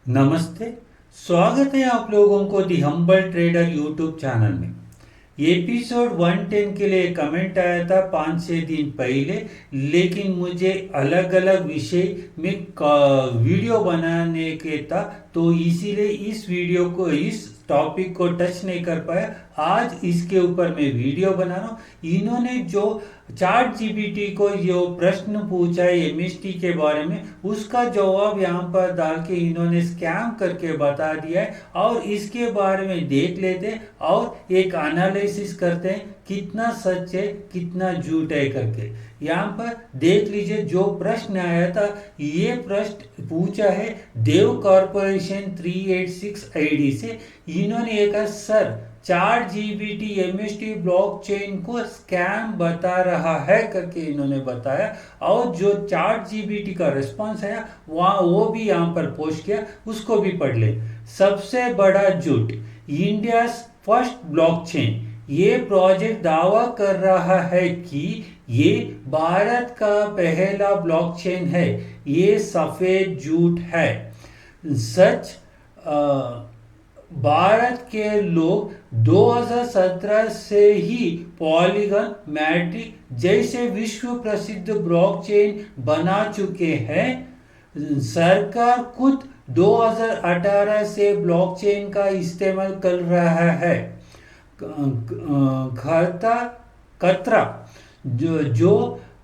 नमस्ते। स्वागत है आप लोगों को दी हम्बल ट्रेडर यूट्यूब चैनल में। एपिसोड 110 के लिए कमेंट आया था 5-6 दिन पहले, लेकिन मुझे अलग अलग विषय में वीडियो बनाने के था, तो इसीलिए इस वीडियो को इस टॉपिक को टच नहीं कर पाया। आज इसके ऊपर मैं वीडियो बना रहा हूँ। इन्होंने जो चैट जीपीटी को जो प्रश्न पूछा है एमएसटी के बारे में, उसका जवाब यहाँ पर डाल के इन्होंने स्कैम करके बता दिया है, और इसके बारे में देख लेते हैं और एक एनालिसिस करते हैं कितना सच है कितना झूठ है करके। यहाँ पर देख लीजिए जो प्रश्न आया था। ये प्रश्न पूछा है देव कॉर्पोरेशन 386 आईडी से। इन्होंने ये कहा, sir chat GPT MST blockchain को स्कैम बता रहा है करके इन्होंने बताया, और जो चैट जीपीटी का रिस्पॉन्स है वहाँ वो भी यहाँ पर पोस्ट किया, उसको भी पढ़ ले। सबसे बड़ा झूठ, इंडिया फर्स्ट ब्लॉकचेन। ये प्रोजेक्ट दावा कर रहा है कि ये भारत का पहला ब्लॉकचेन है। ये सफेद झूठ है। सच, भारत के लोग 2017 से ही पॉलीगन, मैट्रिक जैसे विश्व प्रसिद्ध ब्लॉकचेन बना चुके हैं। सरकार खुद 2018 से ब्लॉकचेन का इस्तेमाल कर रहा है। खतरा जो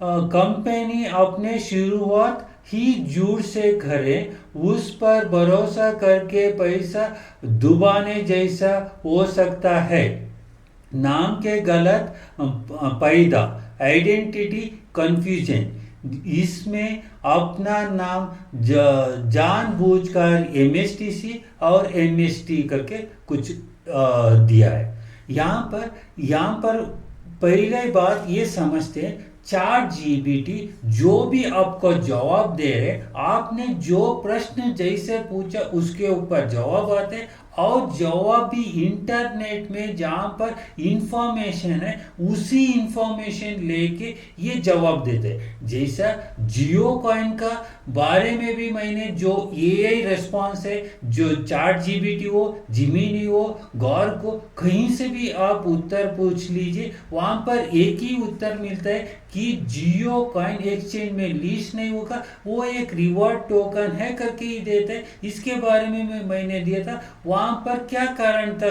कंपनी अपने शुरुआत ही झूठ से करे, उस पर भरोसा करके पैसा डुबाने जैसा हो सकता है। नाम के गलत पैदा, आइडेंटिटी कंफ्यूजन। इसमें अपना नाम जानबूझकर एमएसटीसी और एमएसटी करके कुछ दिया है। यहाँ पर पहले बात ये समझते हैं, चैट जीपीटी जो भी आपको जवाब दे रहे, आपने जो प्रश्न जैसे पूछा उसके ऊपर जवाब आते हैं, और जवाब भी इंटरनेट में जहाँ पर इंफॉर्मेशन है उसी इंफॉर्मेशन लेके ये जवाब देते हैं। जैसा जियो कॉइन का बारे में भी मैंने जो एआई रिस्पॉन्स है, जो चैट जीपीटी हो, जिमिनी हो, गौर को कहीं से भी आप उत्तर पूछ लीजिए, वहां पर एक ही उत्तर मिलता है कि जियो कॉइन एक्सचेंज में लिस्ट नहीं होगा, वो एक रिवॉर्ड टोकन है करके ही देते हैं। इसके बारे में मैंने दिया था। वहां पर क्या कारण था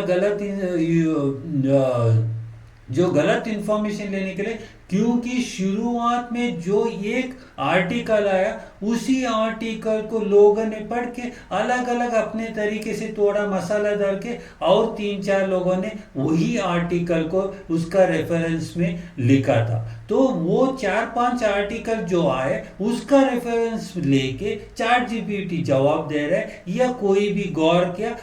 जो गलत इंफॉर्मेशन लेने के लिए, क्योंकि शुरुआत में जो एक आर्टिकल आया उसी आर्टिकल को लोगों ने पढ़ के अलग अलग अपने तरीके से थोड़ा मसाला डाल के, और 3-4 लोगों ने वही आर्टिकल को उसका रेफरेंस में लिखा था। तो वो 4-5 आर्टिकल जो आए उसका रेफरेंस लेके चैट जीपीटी जवाब दे रहा है, या कोई भी गौर किया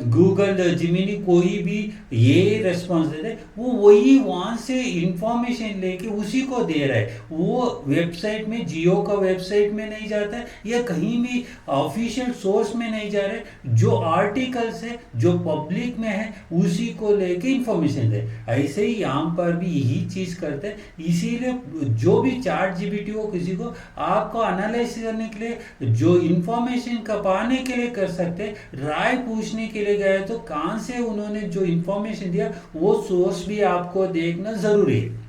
गूगल जिमिनी कोई भी ये रेस्पॉन्स दे रहे, वो वही वहां से इंफॉर्मेशन लेके उसी को दे रहा है। वो वेबसाइट में, जियो का वेबसाइट में नहीं जाता है, या कहीं भी ऑफिशियल सोर्स में नहीं जा रहे। जो आर्टिकल्स है जो पब्लिक में है उसी को लेके इंफॉर्मेशन दे। ऐसे ही यहाँ पर भी यही चीज करते हैं। इसीलिए जो भी चैट जीपीटी हो, किसी को आपको एनालाइज करने के लिए, जो इंफॉर्मेशन का पाने के लिए कर सकते हैं। राय पूछने के लिए गए तो कहां से उन्होंने जो इंफॉर्मेशन दिया वो सोर्स भी आपको देखना जरूरी है।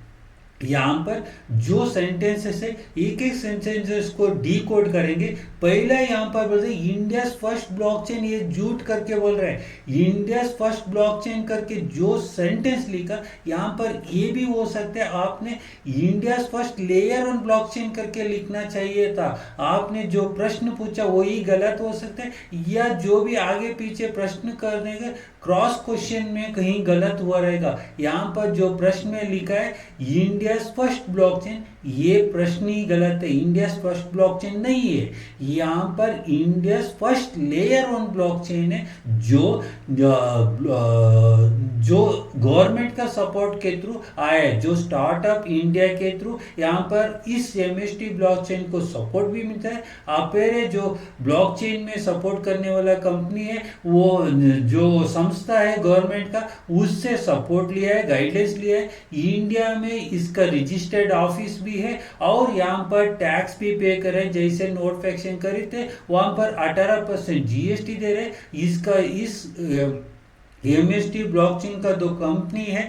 यहाँ पर जो सेंटेंसेस है, एक एक सेंटेंसेस को डीकोड करेंगे। पहला यहाँ पर बोलते हैं इंडिया फर्स्ट ब्लॉकचेन, ये झूठ करके बोल रहे हैं। इंडिया फर्स्ट ब्लॉकचेन करके जो सेंटेंस लिखा, यहाँ पर ये भी हो सकता है आपने India first layer on blockchain करके लिखना चाहिए था। आपने जो प्रश्न पूछा वही गलत हो सकता है, या जो भी आगे पीछे प्रश्न करने का क्रॉस क्वेश्चन में कहीं गलत हुआ रहेगा। यहाँ पर जो प्रश्न में लिखा है इंडिया फर्स्ट ब्लॉकचेन, ये प्रश्न ही गलत है। इंडिया फर्स्ट ब्लॉकचेन नहीं है, यहाँ पर India first layer on blockchain है, जो गवर्नमेंट का सपोर्ट के थ्रू आया है, जो स्टार्टअप इंडिया के थ्रू यहाँ पर इस एमएसटी ब्लॉकचेन को सपोर्ट भी मिलता है। अपेरे जो ब्लॉकचेन में सपोर्ट करने वाला कंपनी है, वो जो संस्था है गवर्नमेंट का, उससे सपोर्ट लिया है, गाइडलाइंस लिया है। इंडिया में इसका रजिस्टर्ड ऑफिस भी भी है और यहाँ पर टैक्स भी पे करें, जैसे नोट फैक्शन करे थे वहां पर 18% जीएसटी दे रहे। इसका इस एमएसटी ब्लॉकचेन का दो कंपनी है,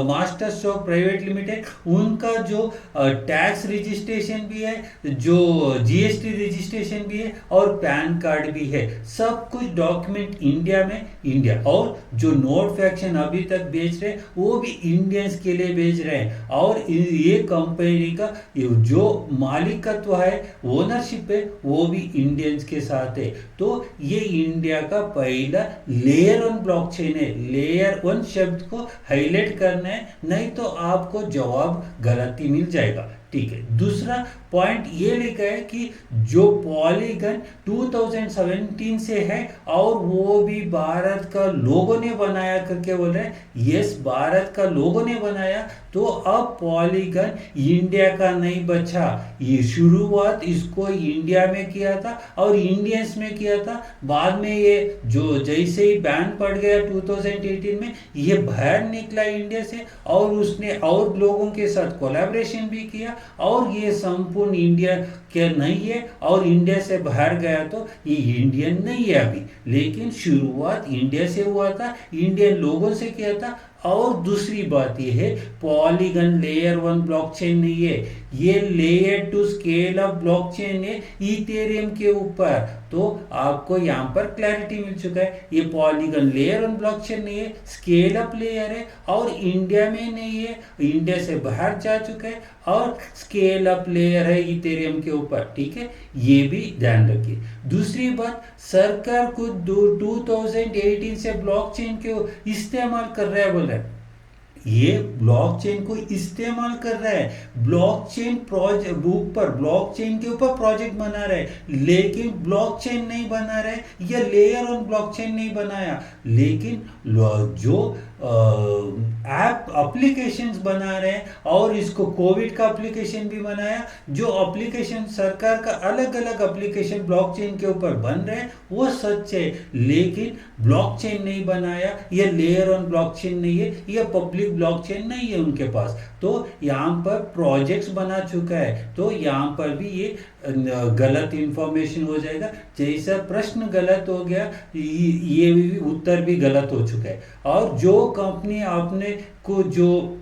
मास्टर स्ट्रोक प्राइवेट लिमिटेड, उनका जो टैक्स रजिस्ट्रेशन भी है, जो जीएसटी रजिस्ट्रेशन भी है और पैन कार्ड भी है, सब कुछ डॉक्यूमेंट इंडिया में इंडिया। और जो नोट फैक्शन अभी तक बेच रहे हैं वो भी इंडियंस के लिए बेच रहे हैं और ये कंपनी का जो मालिकत्व है, ओनरशिप है, वो भी इंडियंस के साथ है। तो ये इंडिया का पहला लेयर 1 ब्लॉकचेन है। लेयर 1 शब्द को हाईलाइट करना है, नहीं तो आपको जवाब गलती मिल जाएगा। ठीक है, दूसरा पॉइंट ये लिखा है कि जो पॉलीगन 2017 से है और वो भी भारत का लोगों ने बनाया करके बोल रहे हैं। यस, भारत का लोगों ने बनाया, तो अब पॉलीगन इंडिया का नहीं बचा। ये शुरुआत इसको इंडिया में किया था और इंडियंस में किया था। बाद में ये जो जैसे ही बैन पड़ गया 2018 में, ये बाहर निकला इंडिया से और उसने और लोगों के साथ कोलैबोरेशन भी किया और ये संपूर्ण इंडिया के नहीं है और इंडिया से बाहर गया तो ये इंडियन नहीं है अभी, लेकिन शुरुआत इंडिया से हुआ था, इंडियन लोगों से किया था। और दूसरी बात ये है, पॉलीगन लेयर 1 ब्लॉकचेन नहीं है, ये लेयर 2 स्केल अप ब्लॉकचेन है इथेरियम के ऊपर। तो आपको यहाँ पर क्लैरिटी मिल चुका है, ये पॉलीगन लेयर 1 ब्लॉकचेन नहीं है, स्केल अप लेयर है और इंडिया में नहीं है, इंडिया से बाहर जा चुका है और स्केल अप लेयर है इथेरियम के ऊपर। ठीक है, ये भी ध्यान रखिए। दूसरी बात, सरकार को 2018 से ब्लॉकचेन के इस्तेमाल कर रहा है, बोल रहा है ये ब्लॉकचेन को इस्तेमाल कर रहा है, ब्लॉकचेन प्रोजेक्ट बुक पर ब्लॉकचेन के ऊपर प्रोजेक्ट बना रहा है, लेकिन ब्लॉकचेन नहीं बना रहा है या लेयर 1 ब्लॉकचेन नहीं बनाया, लेकिन जो ऐप एप्लीकेशंस बना रहे हैं और इसको कोविड का एप्लीकेशन भी बनाया। जो एप्लीकेशन सरकार का अलग अलग एप्लीकेशन ब्लॉकचेन के ऊपर बन रहे हैं वो सच है, लेकिन ब्लॉकचेन नहीं बनाया, ये लेयर 1 ब्लॉकचेन नहीं है, ये पब्लिक ब्लॉकचेन नहीं है उनके पास। तो यहाँ पर प्रोजेक्ट्स बना चुका है, तो यहाँ पर भी ये गलत इंफॉर्मेशन हो जाएगा। जैसा प्रश्न गलत हो गया, ये भी उत्तर भी गलत हो चुका है। और जो कंपनी आपने को जो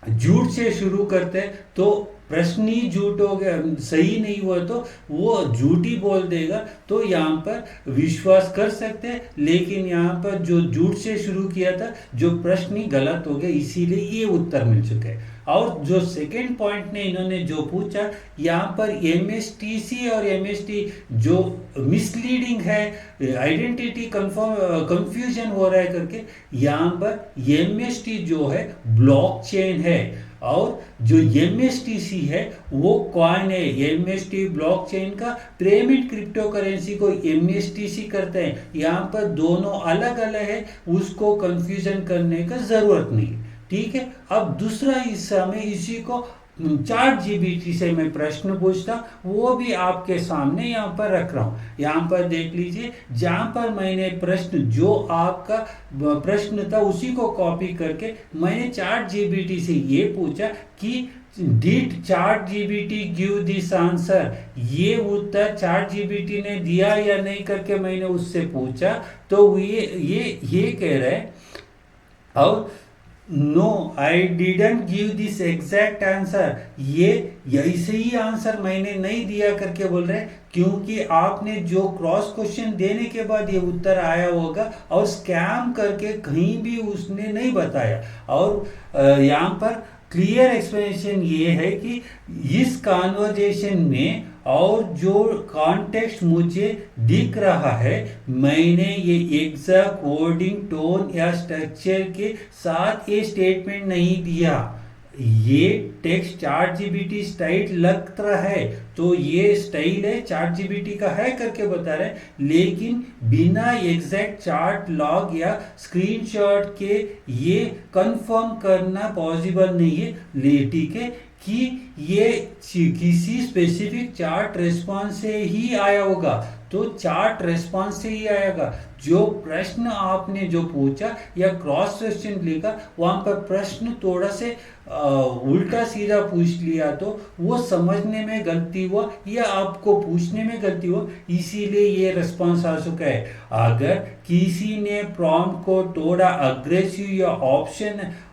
झूठ से शुरू करते हैं तो प्रश्न ही झूठ हो गया, सही नहीं हुआ तो वो झूठी बोल देगा, तो यहाँ पर विश्वास कर सकते हैं। लेकिन यहाँ पर जो झूठ से शुरू किया था, जो प्रश्न ही गलत हो गया, इसीलिए ये उत्तर मिल चुका है। और जो सेकंड पॉइंट ने इन्होंने जो पूछा, यहाँ पर एमएसटीसी और एमएसटी जो मिसलीडिंग है, आइडेंटिटी कंफ्यूजन हो रहा है करके, यहाँ पर एमएसटी जो है ब्लॉकचेन है और जो एमएसटीसी है वो कॉइन है। एमएसटी ब्लॉकचेन का पेमेंट क्रिप्टो करेंसी को एमएसटीसी करते हैं, यहाँ पर दोनों अलग अलग है, उसको कंफ्यूजन करने का जरूरत नहीं। ठीक है, अब दूसरा हिस्सा में इसी को ChatGPT से मैं प्रश्न पूछता, वो भी आपके सामने यहाँ पर रख रहा हूँ। यहाँ पर देख लीजिए, जहाँ पर मैंने प्रश्न जो आपका प्रश्न था उसी को कॉपी करके मैंने ChatGPT से ये पूछा कि did ChatGPT give this answer, ये उत्तर ChatGPT ने दिया या नहीं करके मैंने उससे पूछा, तो ये कह रहे हैं और no I didn't give this exact answer, ये ऐसे ही आंसर मैंने नहीं दिया करके बोल रहे हैं, क्योंकि आपने जो क्रॉस क्वेश्चन देने के बाद ये उत्तर आया होगा और स्कैम करके कहीं भी उसने नहीं बताया। और यहाँ पर क्लियर एक्सप्लेनेशन ये है कि इस कॉन्वर्जेशन में और जो कॉन्टेक्स्ट मुझे दिख रहा है, मैंने ये एग्जैक्ट वर्डिंग, टोन या स्ट्रक्चर के साथ ये स्टेटमेंट नहीं दिया। ये टेक्स्ट ChatGPT स्टाइल लग रहा है, तो ये स्टाइल है ChatGPT का है करके बता रहे हैं, लेकिन बिना एग्जैक्ट चार्ट लॉग या स्क्रीनशॉट के ये कंफर्म करना पॉसिबल नहीं है। ठीक है, कि ये किसी स्पेसिफिक चार्ट रेस्पॉन्स से ही आया होगा, तो चार्ट रेस्पॉन्स से ही आएगा। जो प्रश्न आपने जो पूछा या क्रॉस क्वेश्चन लिखा वहां पर प्रश्न थोड़ा से उल्टा सीधा पूछ लिया तो वो समझने में गलती हुआ या आपको पूछने में गलती हुआ, इसीलिए ये रिस्पॉन्स आ चुका है। अगर किसी ने प्रॉम्प्ट को थोड़ा अग्रेसिव या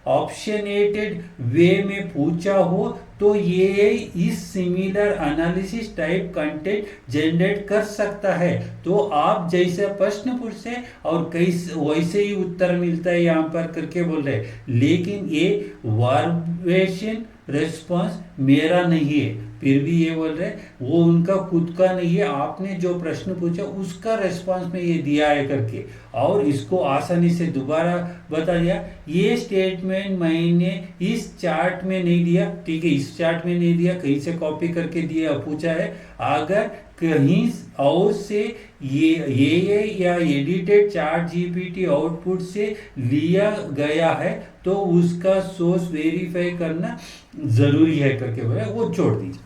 ऑप्शनेटेड वे में पूछा हो तो ये इस similar analysis type content generate कर सकता है। तो आप जैसे प्रश्न पूछते और वैसे ही उत्तर मिलता है यहाँ पर करके बोल रहे, लेकिन ये वर्बेशन रिस्पॉन्स मेरा नहीं है। फिर भी ये बोल रहे वो उनका खुद का नहीं है, आपने जो प्रश्न पूछा उसका रिस्पॉन्स में ये दिया है करके, और इसको आसानी से दोबारा बता दिया। ये स्टेटमेंट मैंने इस चार्ट में नहीं दिया, ठीक है, इस चार्ट में नहीं दिया, कहीं से कॉपी करके दिया पूछा है। अगर कहीं और से ये या एडिटेड चार्ट जीपीटी आउटपुट से लिया गया है तो उसका सोर्स वेरीफाई करना जरूरी है करके बोला, वो छोड़ दीजिए,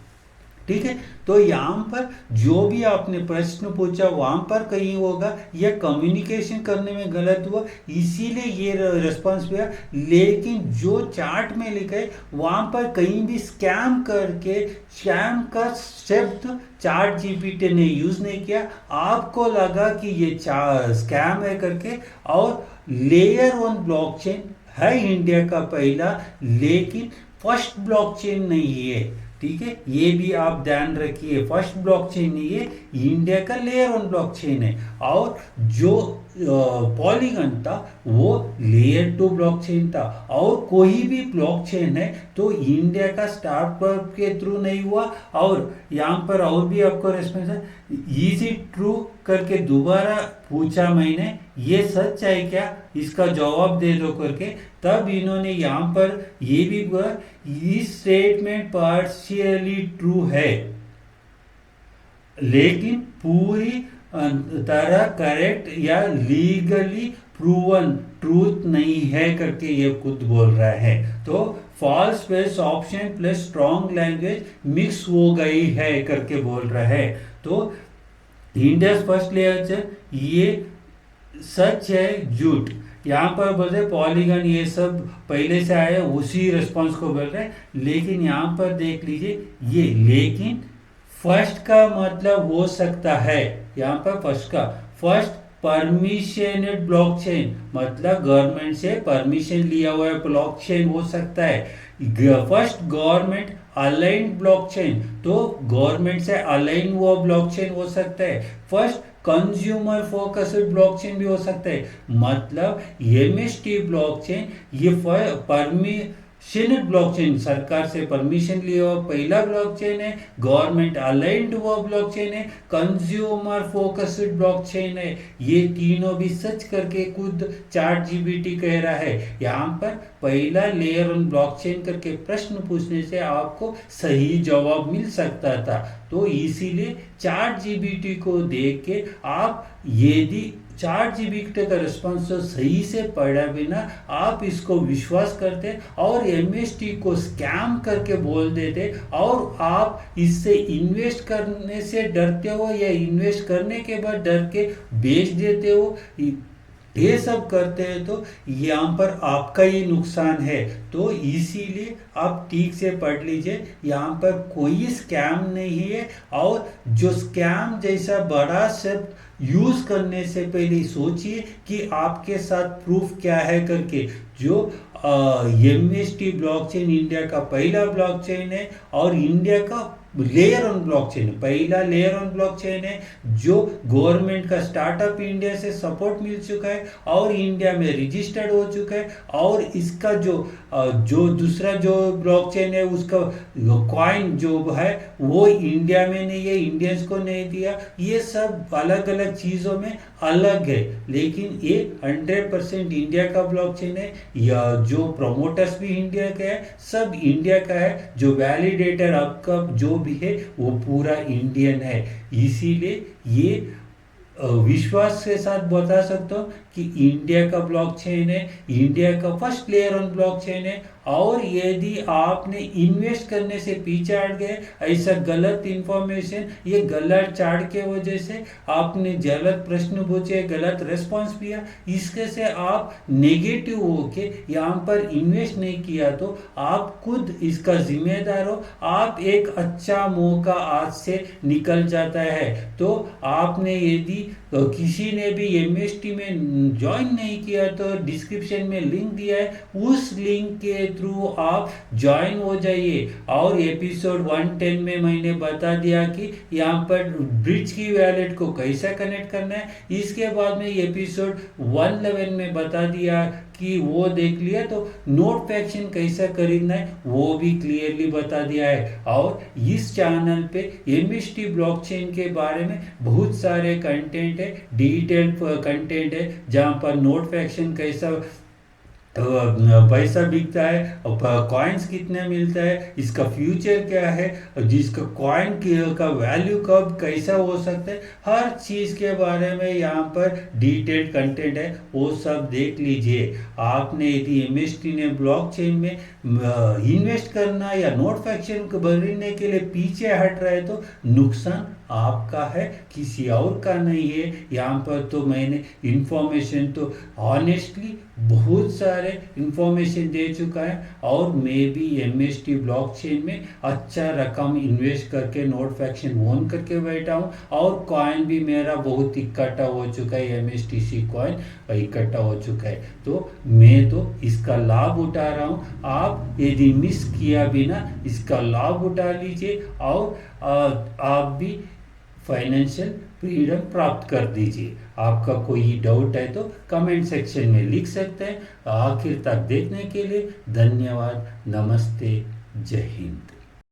ठीक है। तो यहाँ पर जो भी आपने प्रश्न पूछा वहां पर कहीं होगा या कम्युनिकेशन करने में गलत हुआ, इसीलिए ये रिस्पॉन्स हुआ। लेकिन जो चार्ट में लिखा है वहां पर कहीं भी स्कैम करके, स्कैम का शब्द चार्ट जीपीटी ने यूज नहीं किया, आपको लगा कि ये स्कैम है करके। और लेयर 1 ब्लॉकचेन है इंडिया का पहला, लेकिन फर्स्ट ब्लॉकचेन नहीं है, ठीक है, ये भी आप ध्यान रखिए। फर्स्ट ब्लॉकचेन नहीं है, इंडिया का लेयर 1 ब्लॉकचेन है। और जो पॉलीगन था वो लेयर 2 ब्लॉकचेन था। और कोई भी ब्लॉकचेन है तो इंडिया का स्टार्टअप के थ्रू नहीं हुआ। और यहाँ पर और भी आपको रेस्पॉन्स है, इज इट ट्रू करके दोबारा पूछा मैंने, ये सच है क्या, इसका जवाब दे दो करके। तब इन्होंने यहाँ पर ये भी बोला इस स्टेटमेंट पार्शियली ट्रू है लेकिन पूरी तरह करेक्ट या लीगली प्रूवन ट्रूथ नहीं है करके ये खुद बोल रहा है। तो false plus option plus strong language mix हो गई है करके बोल रहा है। तो इंडिया फर्स्ट लेयर ये सच है झूठ, यहाँ पर बोल रहे पॉलीगन ये सब पहले से आए उसी रिस्पॉन्स को बोल रहे। लेकिन यहाँ पर देख लीजिए ये लेकिन फर्स्ट का मतलब हो सकता है, यहाँ पर फर्स्ट परमिशनेड ब्लॉकचेन मतलब गवर्नमेंट से परमिशन लिया हुआ ब्लॉकचेन हो सकता है। फर्स्ट गवर्नमेंट अलाइंड ब्लॉकचेन तो गवर्नमेंट से अलाइन हुआ ब्लॉकचेन हो सकता है। फर्स्ट कंज्यूमर फोकस्ड ब्लॉकचेन भी हो सकता है, मतलब एमएसटी ब्लॉकचेन ये परमिशनेड ब्लॉकचेन सरकार से परमिशन लिया हुआ पहला ब्लॉकचेन है, गवर्नमेंट अलाइंड हुआ ब्लॉकचेन है, कंज्यूमर फोकस्ड ब्लॉकचेन है। ये तीनों भी सच करके खुद चार्ट जीपीटी कह रहा है। यहाँ पर पहला लेयर 1 ब्लॉकचेन करके प्रश्न पूछने से आपको सही जवाब मिल सकता था। तो इसीलिए चार्ट जीपीटी को देख के आप यदि चार्ट जीपीटी का रिस्पॉन्स तो सही से पढ़ा बिना आप इसको विश्वास करते और एमएसटी को स्कैम करके बोल देते और आप इससे इन्वेस्ट करने से डरते हो या इन्वेस्ट करने के बाद डर के बेच देते हो, ये सब करते हैं तो यहाँ पर आपका ही नुकसान है। तो इसीलिए आप ठीक से पढ़ लीजिए, यहाँ पर कोई स्कैम नहीं है। और जो स्कैम जैसा बड़ा शब्द यूज करने से पहले सोचिए कि आपके साथ प्रूफ क्या है करके। जो एमएसटी ब्लॉकचेन इंडिया का पहला ब्लॉकचेन है और इंडिया का लेयर 1 ब्लॉकचेन है, पहला लेयर 1 ब्लॉकचेन है जो गवर्नमेंट का स्टार्टअप इंडिया से सपोर्ट मिल चुका है और इंडिया में रजिस्टर्ड हो चुका है। और इसका जो दूसरा जो ब्लॉकचेन है उसका कॉइन जो है वो इंडिया में नहीं है, इंडियंस को नहीं दिया। ये सब अलग अलग चीज़ों में अलग है, लेकिन ये 100% इंडिया का ब्लॉकचेन है। या जो प्रोमोटर्स भी इंडिया का है, सब इंडिया का है। जो वैलिडेटर आपका जो भी है वो पूरा इंडियन है। इसीलिए ये विश्वास के साथ बता सकता हूँ कि इंडिया का ब्लॉकचेन है, इंडिया का फर्स्ट लेयर 1 ब्लॉकचेन है और यदि आपने इन्वेस्ट करने से पीछे हट गए, ऐसा गलत इंफॉर्मेशन, ये गलत चार्ट के वजह से आपने गलत प्रश्न पूछे, गलत रेस्पॉन्स दिया, इसके से आप नेगेटिव होके यहाँ पर इन्वेस्ट नहीं किया तो आप खुद इसका जिम्मेदार हो। आप एक अच्छा मौका आज से निकल जाता है। तो आपने यदि किसी ने भी एमएसटी में ज्वाइन नहीं किया तो डिस्क्रिप्शन में लिंक दिया है, उस लिंक के थ्रू आप ज्वाइन हो जाइए। और एपिसोड 110 में मैंने बता दिया कि यहाँ पर ब्रिज की वैलेट को कैसा कनेक्ट करना है। इसके बाद में एपिसोड 111 में बता दिया कि वो देख लिया, तो नोट पैक्शन कैसा खरीदना है वो भी क्लियरली बता दिया है। और इस चैनल पे एमएसटी ब्लॉकचेन के बारे में बहुत सारे कंटेंट है, डिटेल कंटेंट है, जहाँ पर नोट पैक्शन कैसा पैसा बिकता है, कॉइन्स कितने मिलता है, इसका फ्यूचर क्या है, जिसका कॉइन का वैल्यू कब कैसा हो सकता है, हर चीज़ के बारे में यहाँ पर डिटेल्ड कंटेंट है, वो सब देख लीजिए। आपने यदि एमएसटी ने ब्लॉकचेन में इन्वेस्ट करना या नोट फ्रैक्शन को भरने के लिए पीछे हट रहा है तो नुकसान आपका है, किसी और का नहीं है। यहाँ पर तो मैंने इंफॉर्मेशन तो ऑनेस्टली बहुत सारे इंफॉर्मेशन दे चुका है, और मैं भी एमएसटी ब्लॉकचेन में अच्छा रकम इन्वेस्ट करके नोट फ्रैक्शन ओन करके बैठा हूँ, और कॉइन भी मेरा बहुत इकट्ठा हो चुका है, एमएसटीसी कॉइन इकट्ठा हो चुका है। तो मैं तो इसका लाभ उठा रहा हूँ। आप यदि मिस किया भी ना, इसका लाभ उठा लीजिए और आप भी फाइनेंशियल फ्रीडम प्राप्त कर दीजिए। आपका कोई डाउट है तो कमेंट सेक्शन में लिख सकते हैं। आखिर तक देखने के लिए धन्यवाद। नमस्ते। जय हिंद।